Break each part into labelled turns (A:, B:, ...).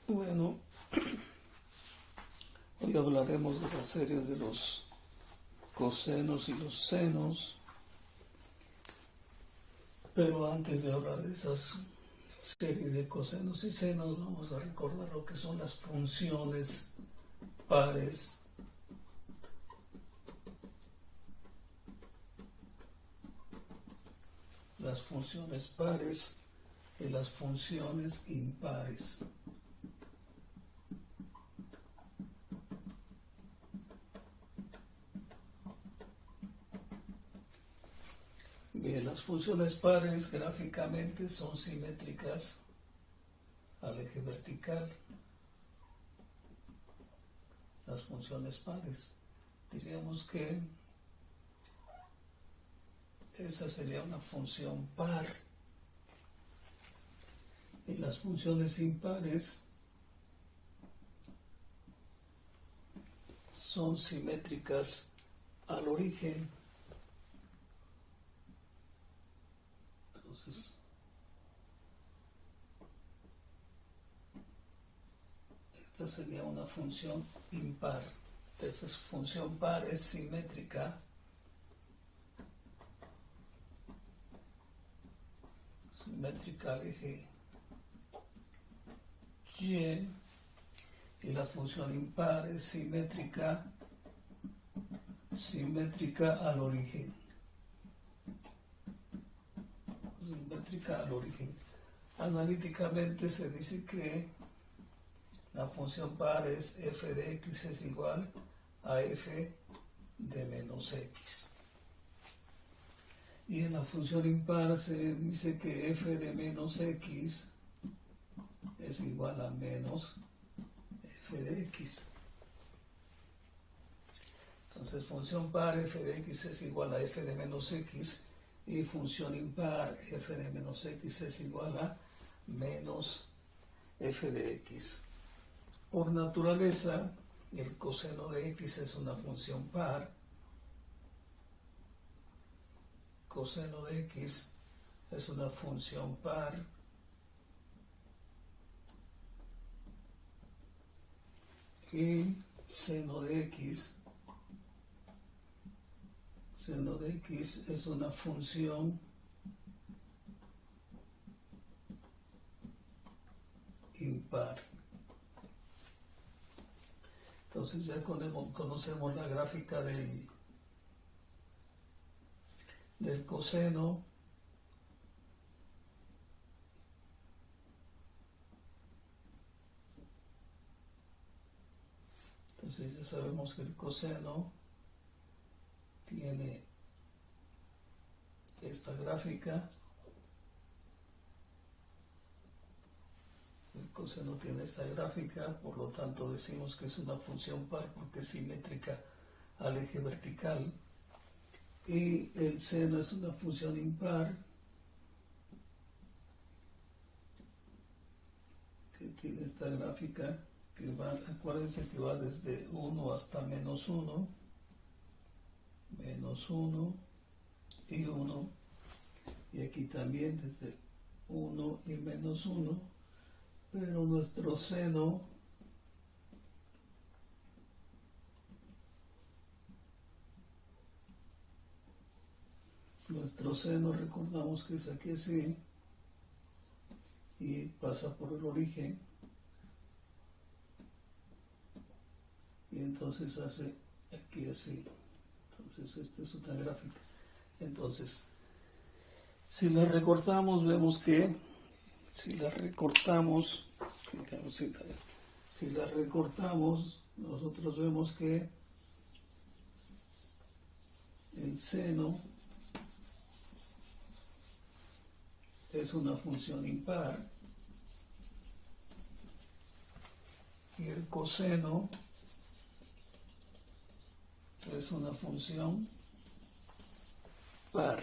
A: Bueno, hoy hablaremos de las series de los cosenos y los senos, pero antes de hablar de esas series de cosenos y senos, vamos a recordar lo que son las funciones pares, las funciones pares y las funciones impares. Bien, las funciones pares gráficamente son simétricas al eje vertical. Las funciones pares, diríamos que esa sería una función par. Y las funciones impares son simétricas al origen. Entonces, esta sería una función impar. Entonces, función par es simétrica al eje Y, y la función impar es simétrica al origen. Simétrica al origen. Analíticamente se dice que la función par es f de x es igual a f de menos x. Y en la función impar se dice que f de menos x es igual a menos f de x. Entonces, función par f de x es igual a f de menos x y función impar f de menos x es igual a menos f de x. Por naturaleza, el coseno de x es una función par. Coseno de x es una función par. Y seno de x es una función impar. Entonces ya conocemos la gráfica del coseno. Entonces ya sabemos que el coseno tiene esta gráfica. El coseno tiene esta gráfica, por lo tanto decimos que es una función par porque es simétrica al eje vertical. Y el seno es una función impar que tiene esta gráfica que va, acuérdense que va desde 1 hasta menos 1 y 1, y aquí también desde 1 y menos 1, pero nuestro seno recordamos que es aquí así y pasa por el origen y entonces hace aquí así. Entonces esta es una gráfica. Entonces, si la recortamos, vemos que nosotros vemos que el seno es una función impar y el coseno es una función par.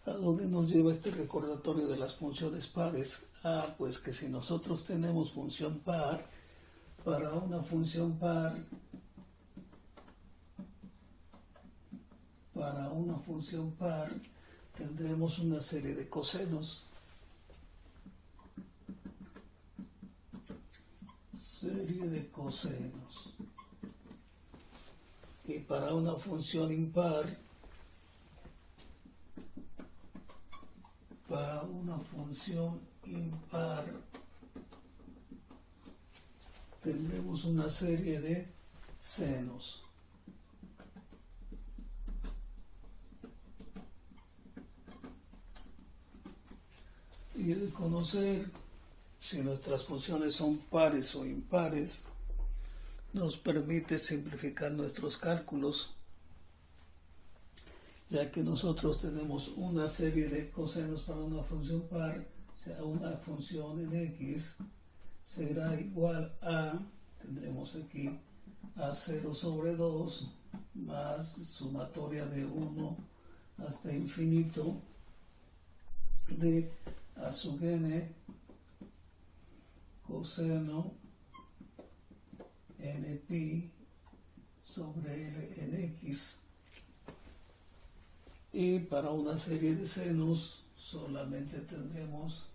A: ¿A dónde nos lleva este recordatorio de las funciones pares? Pues que si nosotros tenemos función par, para una función par, tendremos una serie de cosenos. serie de cosenos. Y para una función impar, tendremos una serie de senos. Y el conocer si nuestras funciones son pares o impares nos permite simplificar nuestros cálculos, ya que nosotros tenemos una serie de cosenos para una función par, o sea, una función en x será igual a, tendremos aquí a0 sobre 2 más sumatoria de 1 hasta infinito de a sub n coseno n pi sobre l en x. Y para una serie de senos solamente tendremos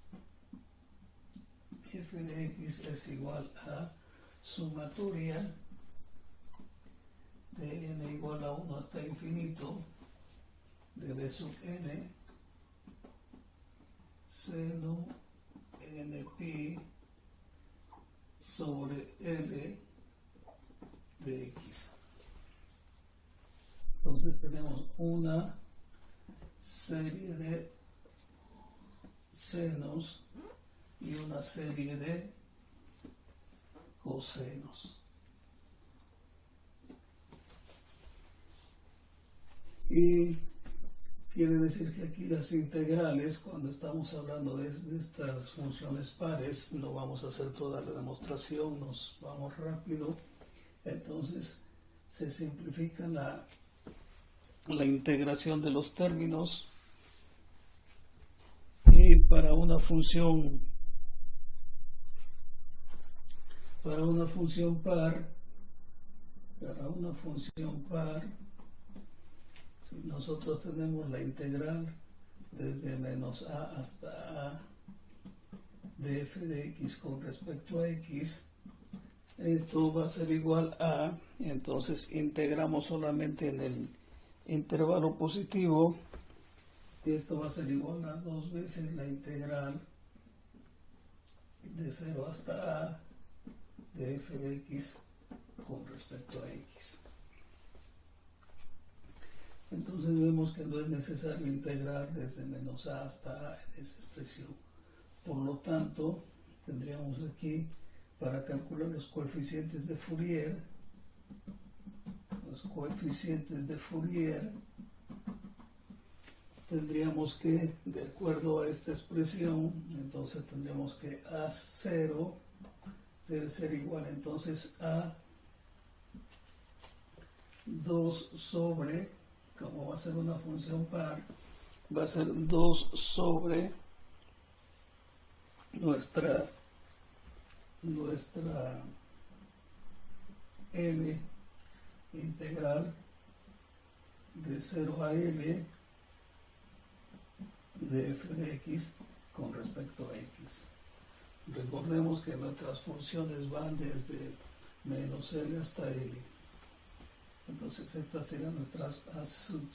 A: f de x es igual a sumatoria de n igual a 1 hasta infinito de b sub n seno n pi sobre l de x. Entonces tenemos una serie de senos y una serie de cosenos. Y quiere decir que aquí las integrales, cuando estamos hablando de estas funciones pares, no vamos a hacer toda la demostración, nos vamos rápido. Entonces se simplifica la integración de los términos, y para una función par, si nosotros tenemos la integral desde menos a hasta a de f de x con respecto a x, esto va a ser igual a, entonces integramos solamente en el intervalo positivo, y esto va a ser igual a 2 veces la integral de 0 hasta a de f de x con respecto a x. Entonces vemos que no es necesario integrar desde menos a hasta a en esa expresión. Por lo tanto, tendríamos aquí, para calcular los coeficientes de Fourier, tendríamos que, de acuerdo a esta expresión, entonces tendríamos que A0 debe ser igual entonces a 2 sobre, como va a ser una función par, va a ser 2 sobre nuestra L integral de 0 a L de f de x con respecto a x. Recordemos que nuestras funciones van desde menos L hasta L. Entonces estas serían nuestras a sub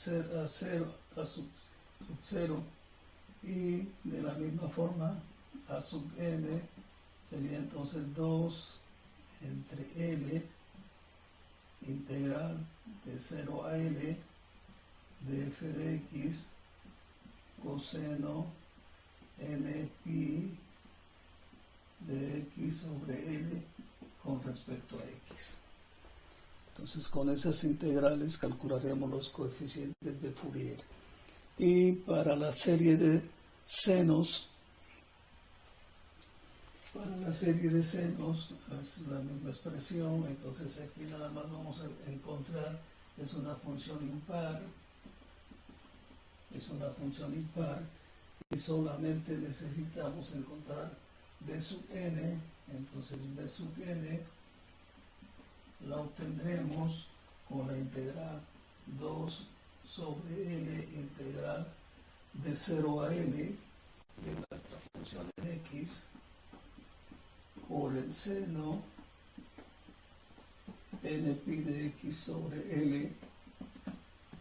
A: 0, y de la misma forma a sub n sería entonces 2 entre L integral de 0 a L de f de x coseno n pi de x sobre L con respecto a x. Entonces con esas integrales calcularemos los coeficientes de Fourier. Y para la serie de senos, es la misma expresión. Entonces aquí nada más vamos a encontrar, es una función impar, y solamente necesitamos encontrar b sub n. Entonces b sub n la obtendremos con la integral 2 sobre L integral de 0 a L de nuestra función en x por el seno n pi de x sobre L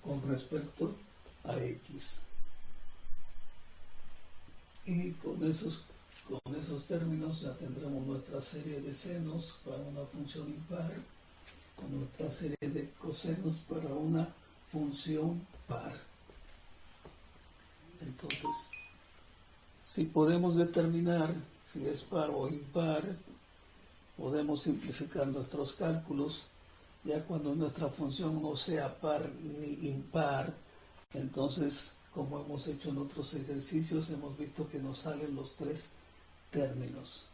A: con respecto a x. Y con esos términos ya tendremos nuestra serie de senos para una función impar, con nuestra serie de cosenos para una función par. Entonces, si podemos determinar si es par o impar, podemos simplificar nuestros cálculos. Ya cuando nuestra función no sea par ni impar, entonces, como hemos hecho en otros ejercicios, hemos visto que nos salen los tres términos.